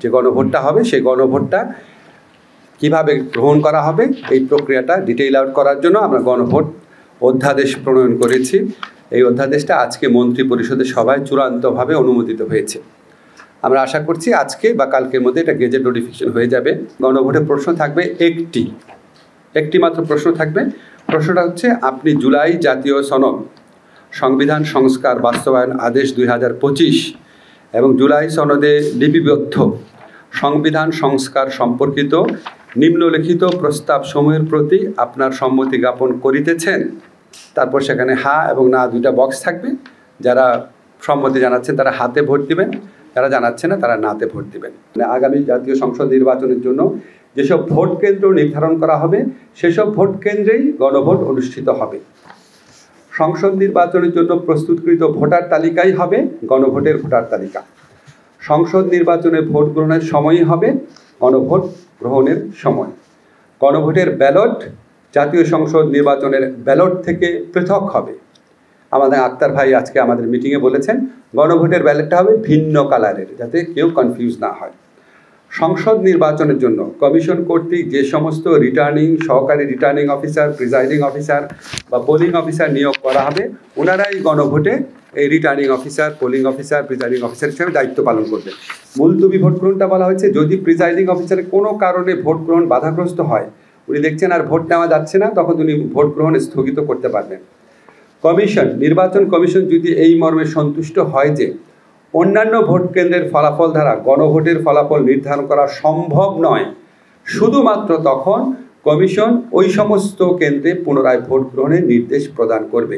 যে গণভোটটা হবে সেই গণভোটটা কীভাবে গ্রহণ করা হবে এই প্রক্রিয়াটা ডিটেইল আউট করার জন্য আমরা গণভোট অধ্যাদেশ প্রণয়ন করেছি। এই অধ্যাদেশটা আজকে মন্ত্রী পরিষদের সভায় চূড়ান্তভাবে অনুমোদিত হয়েছে। আমরা আশা করছি আজকে বা কালকের মধ্যে এটা গেজেট নোটিফিকেশন হয়ে যাবে। গণভোটের প্রশ্ন থাকবে একটি মাত্র প্রশ্ন থাকবে। প্রশ্নটা হচ্ছে, আপনি জুলাই জাতীয় সনদ সংবিধান সংস্কার বাস্তবায়ন আদেশ 2025 এবং জুলাই সনদে লিপিবদ্ধ সংবিধান সংস্কার সম্পর্কিত নিম্নলিখিত প্রস্তাব সমূহের প্রতি আপনার সম্মতি জ্ঞাপন করিতেছেন। তারপর সেখানে হা এবং না দুইটা বক্স থাকবে। যারা সম্মতি জানাচ্ছেন তারা হাতে ভোট দিবেন, যারা জানাচ্ছে না তারা নাতে ভোট দিবেন। আগামী জাতীয় সংসদ নির্বাচনের জন্য যেসব ভোট কেন্দ্র নির্ধারণ করা হবে সেসব ভোট কেন্দ্রেই গণভোট অনুষ্ঠিত হবে। সংসদ নির্বাচনের জন্য প্রস্তুতকৃত ভোটার তালিকাই হবে গণভোটের ভোটার তালিকা। সংসদ নির্বাচনে ভোট গ্রহণের সময়ই হবে গণভোট গ্রহণের সময়। গণভোটের ব্যালট জাতীয় সংসদ নির্বাচনের ব্যালট থেকে পৃথক হবে। আমাদের আক্তার ভাই আজকে আমাদের মিটিংয়ে বলেছেন গণভোটের ব্যালটটা হবে ভিন্ন কালারের, যাতে কেউ কনফিউজ না হয়। সংসদ নির্বাচনের জন্য কমিশন কর্তৃক যে সমস্ত সহকারী রিটার্নিং অফিসার, প্রিজাইডিং অফিসার বা পোলিং অফিসার নিয়োগ করা হবে, ওনারাই গণভোটে এই returning officer, polling officer, presiding officer হিসেবে দায়িত্ব পালন করবে। মুলতবি ভোট গ্রহণটা বলা হয়েছে, যদি প্রিজাইডিং অফিসারের কোনো কারণে ভোট গ্রহণ বাধাগ্রস্ত হয়, উনি দেখছেন আর ভোট নেওয়া যাচ্ছে না, তখন উনি ভোট গ্রহণ স্থগিত করতে পারবেন। নির্বাচন কমিশন যদি এই মর্মে সন্তুষ্ট হয় যে অন্যান্য ভোট কেন্দ্রের ফলাফল দ্বারা গণভোটের ফলাফল নির্ধারণ করা সম্ভব নয়, শুধুমাত্র তখন কমিশন ওই সমস্ত কেন্দ্রে পুনরায় ভোট গ্রহণের নির্দেশ প্রদান করবে।